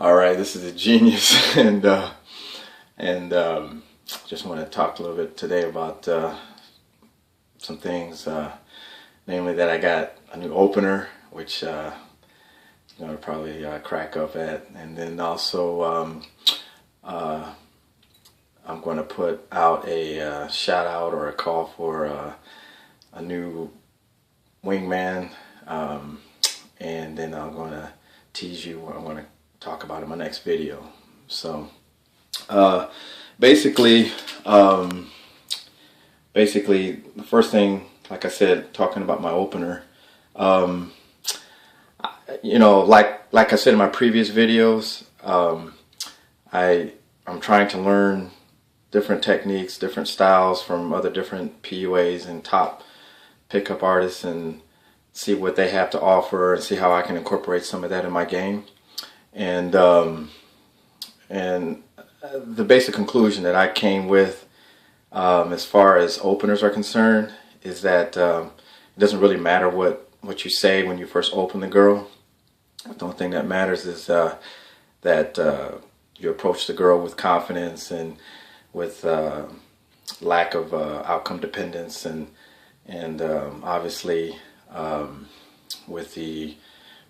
All right, this is a genius, and just want to talk a little bit today about some things, namely that I got a new opener, which you're gonna probably crack up at, and then also I'm going to put out a shout out or a call for a new wingman, and then I'm going to tease you what I'm going to talk about in my next video. So basically the first thing, like I said, talking about my opener, you know, like I said in my previous videos, I'm trying to learn different techniques, different styles from other different PUAs and top pickup artists, and see what they have to offer and see how I can incorporate some of that in my game. And the basic conclusion that I came with, as far as openers are concerned, is that it doesn't really matter what you say when you first open the girl. The only thing that matters is that you approach the girl with confidence and with lack of outcome dependence, and obviously with the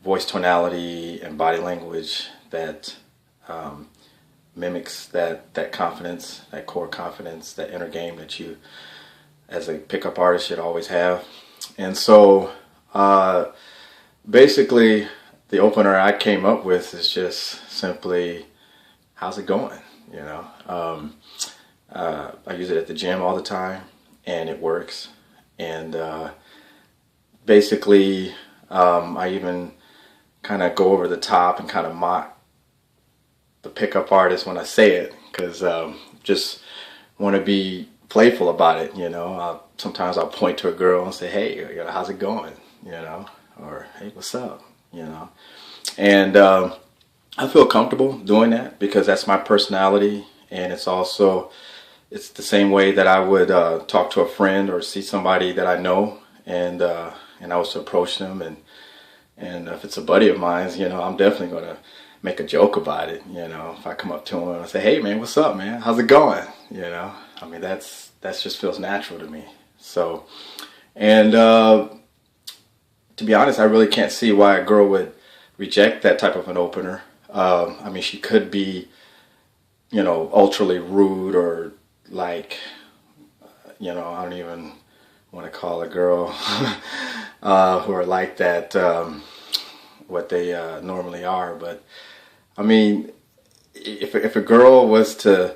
voice tonality and body language that mimics that confidence, that core confidence, that inner game that you as a pickup artist should always have. And so basically the opener I came up with is just simply, how's it going? You know, I use it at the gym all the time, and it works. And basically, I even kind of go over the top and kind of mock the pickup artist when I say it, because just want to be playful about it. You know, sometimes I'll point to a girl and say, "Hey, you know, how's it going?" You know, or "Hey, what's up?" You know, and I feel comfortable doing that because that's my personality, and it's the same way that I would talk to a friend or see somebody that I know, and I was to approach them, and if it's a buddy of mine, you know, I'm definitely gonna make a joke about it. You know, if I come up to him and I say, "Hey man, what's up, man? How's it going?" You know, I mean, that's just feels natural to me. So, and to be honest, I really can't see why a girl would reject that type of an opener. I mean, she could be, you know, ultraly rude, or like, you know, I don't even want to call a girl who are like that what they normally are. But I mean, if a girl was to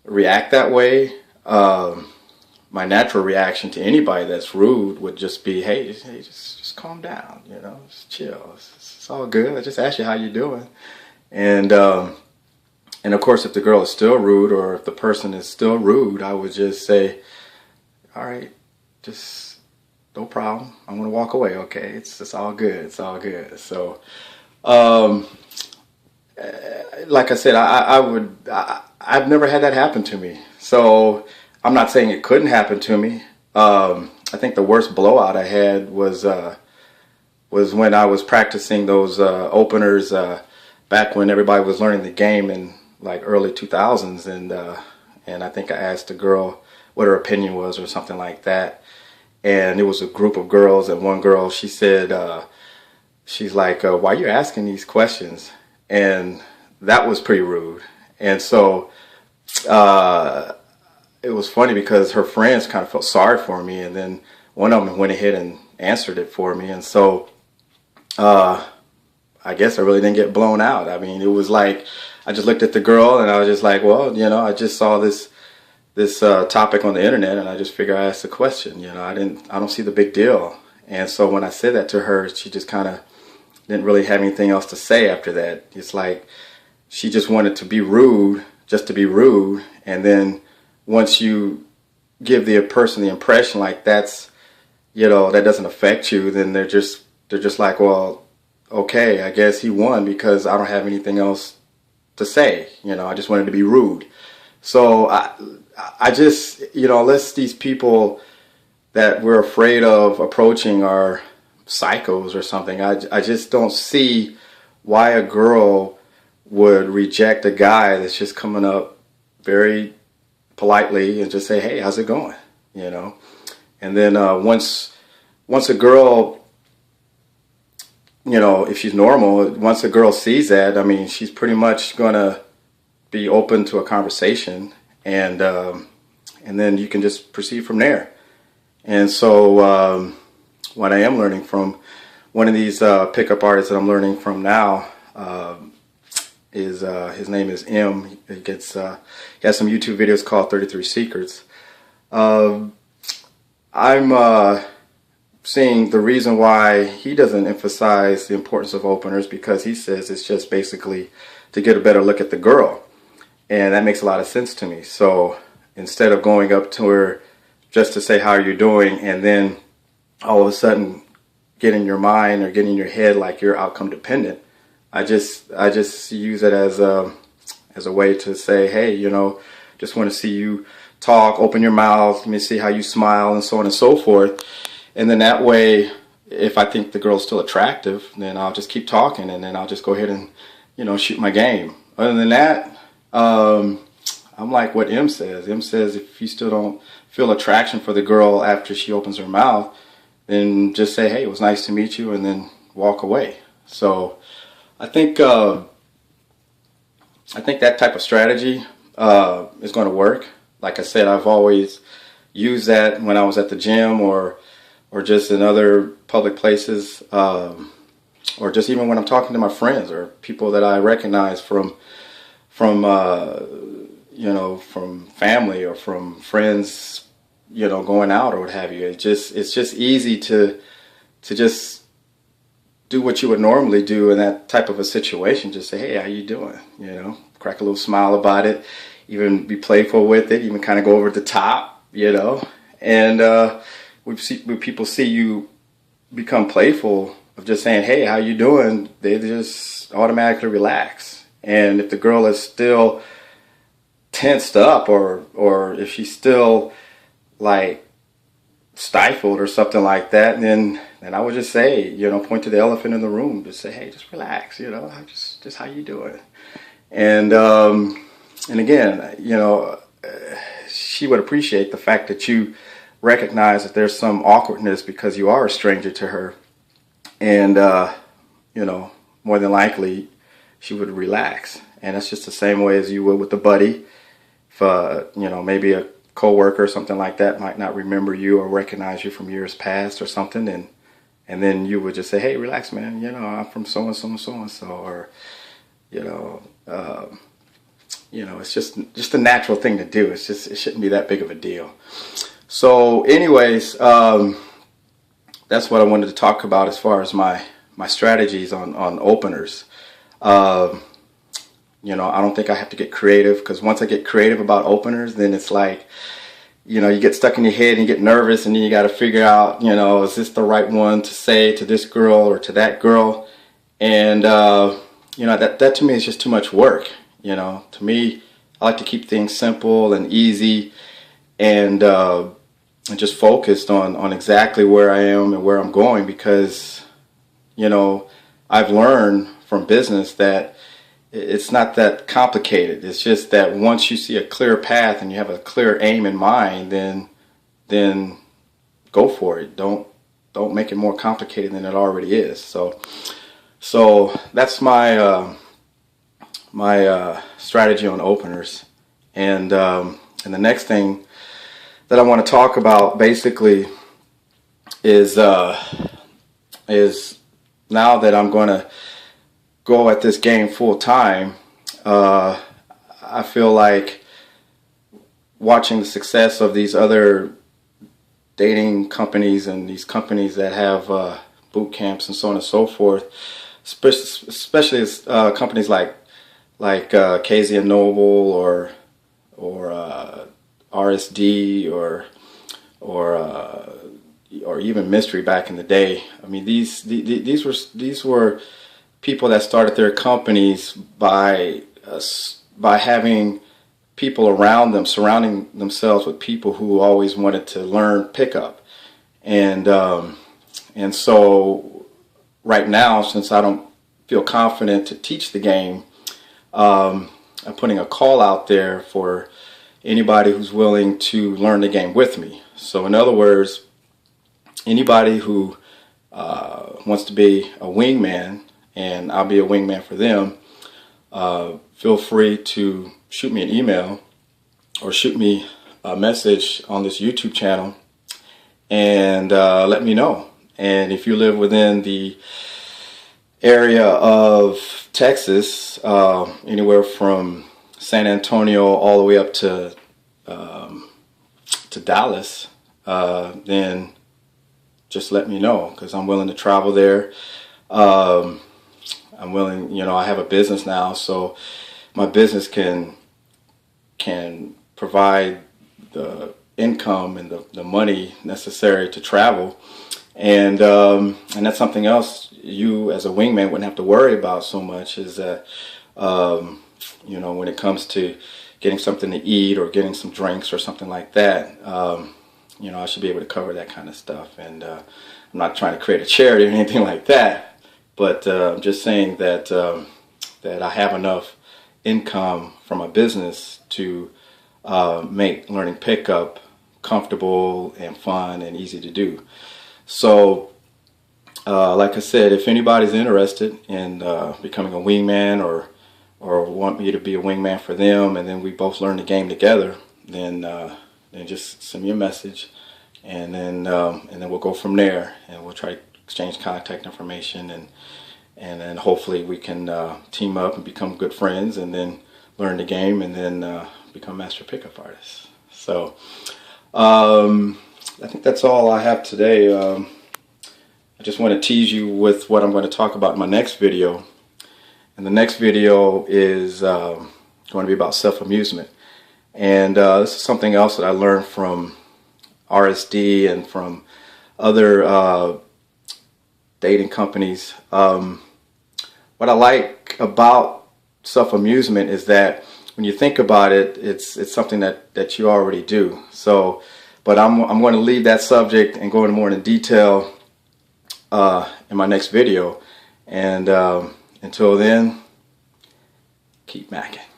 react that way, my natural reaction to anybody that's rude would just be, hey, just calm down, you know, just chill. It's all good. I just asked you how you're doing. And of course, if the girl is still rude, or if the person is still rude, I would just say, all right, just no problem. I'm going to walk away. Okay. It's all good. It's all good. So, like I said, I've never had that happen to me. So I'm not saying it couldn't happen to me. I think the worst blowout I had was when I was practicing those openers back when everybody was learning the game in like early 2000s, and I think I asked a girl what her opinion was or something like that, and it was a group of girls, and one girl, she said, she's like, why are you asking these questions? And that was pretty rude. And so it was funny because her friends kind of felt sorry for me, and then one of them went ahead and answered it for me, and so I guess I really didn't get blown out. I mean, it was like, I just looked at the girl and I was just like, well, you know, I just saw this topic on the internet, and I just figured I asked a question. You know, I don't see the big deal. And so when I said that to her, she just kind of didn't really have anything else to say after that. It's like she just wanted to be rude, just to be rude. And then once you give the person the impression like that's, you know, that doesn't affect you, then they're just like, well, okay, I guess he won because I don't have anything else to say. You know, I just wanted to be rude. So I just, you know, unless these people that we're afraid of approaching are psychos or something, I just don't see why a girl would reject a guy that's just coming up very politely and just say, hey, how's it going? You know, and then once a girl, you know, if she's normal, once a girl sees that, I mean, she's pretty much gonna be open to a conversation, and then you can just proceed from there. And so what I am learning from one of these pickup artists that I'm learning from now is his name is M. He has some YouTube videos called 33 Secrets. I'm seeing the reason why he doesn't emphasize the importance of openers, because he says it's just basically to get a better look at the girl. And that makes a lot of sense to me. So instead of going up to her just to say how you're doing, and then all of a sudden get in your mind or get in your head like you're outcome dependent, I just use it as a way to say, hey, you know, just want to see you talk, open your mouth, let me see how you smile, and so on and so forth. And then that way, if I think the girl's still attractive, then I'll just keep talking, and then I'll just go ahead and, you know, shoot my game. Other than that, I'm like what M says. M says if you still don't feel attraction for the girl after she opens her mouth, then just say, hey, it was nice to meet you, and then walk away. So I think that type of strategy is going to work. Like I said, I've always used that when I was at the gym or just in other public places, or just even when I'm talking to my friends or people that I recognize from you know, from family or from friends, you know, going out or what have you. It's just easy to just do what you would normally do in that type of a situation. Just say, hey, how you doing? You know, crack a little smile about it, even be playful with it, even kind of go over the top, you know. And when people see you become playful of just saying, hey, how you doing, they just automatically relax. And if the girl is still tensed up, or if she's still like stifled or something like that, then I would just say, you know, point to the elephant in the room, just say, hey, just relax, you know, just how you doing. And again, you know, she would appreciate the fact that you recognize that there's some awkwardness because you are a stranger to her, and you know, more than likely she would relax. And that's just the same way as you would with a buddy. If you know, maybe a coworker or something like that might not remember you or recognize you from years past or something, and then you would just say, hey, relax, man, you know, I'm from so and so and so and so, or you know, it's just a natural thing to do. It shouldn't be that big of a deal. So anyways, that's what I wanted to talk about as far as my strategies on openers. You know, I don't think I have to get creative, because once I get creative about openers, then it's like, you know, you get stuck in your head and you get nervous, and then you got to figure out, you know, is this the right one to say to this girl or to that girl? And you know, that to me is just too much work. You know, to me, I like to keep things simple and easy, and just focused on exactly where I am and where I'm going, because, you know, I've learned from business that it's not that complicated. It's just that once you see a clear path and you have a clear aim in mind, then go for it. Don't make it more complicated than it already is. So that's my strategy on openers. And the next thing that I want to talk about basically is now that I'm going to go at this game full time, I feel like watching the success of these other dating companies and these companies that have boot camps and so on and so forth, especially companies like Casey and Noble or RSD or even Mystery back in the day. I mean, these were people that started their companies by having people around them, surrounding themselves with people who always wanted to learn pickup. And so right now, since I don't feel confident to teach the game, I'm putting a call out there for anybody who's willing to learn the game with me. So in other words, anybody who wants to be a wingman, and I'll be a wingman for them, feel free to shoot me an email or shoot me a message on this YouTube channel and let me know. And if you live within the area of Texas, anywhere from San Antonio all the way up to Dallas, then just let me know, because I'm willing to travel there. I'm willing, you know, I have a business now, so my business can provide the income and the money necessary to travel, and that's something else you as a wingman wouldn't have to worry about so much, is that you know, when it comes to getting something to eat or getting some drinks or something like that, you know, I should be able to cover that kind of stuff. And I'm not trying to create a charity or anything like that, but I'm just saying that that I have enough income from my business to make learning pickup comfortable and fun and easy to do. So like I said, if anybody's interested in becoming a wingman or want me to be a wingman for them, and then we both learn the game together, then just send me a message, and then we'll go from there, and we'll try to exchange contact information, and then hopefully we can team up and become good friends, and then learn the game, and then become master pickup artists. So I think that's all I have today. I just want to tease you with what I'm going to talk about in my next video. And the next video is going to be about self-amusement. And this is something else that I learned from RSD and from other dating companies. What I like about self-amusement is that when you think about it, it's something that you already do. So, but I'm going to leave that subject and go into more in detail in my next video. And until then, keep macking.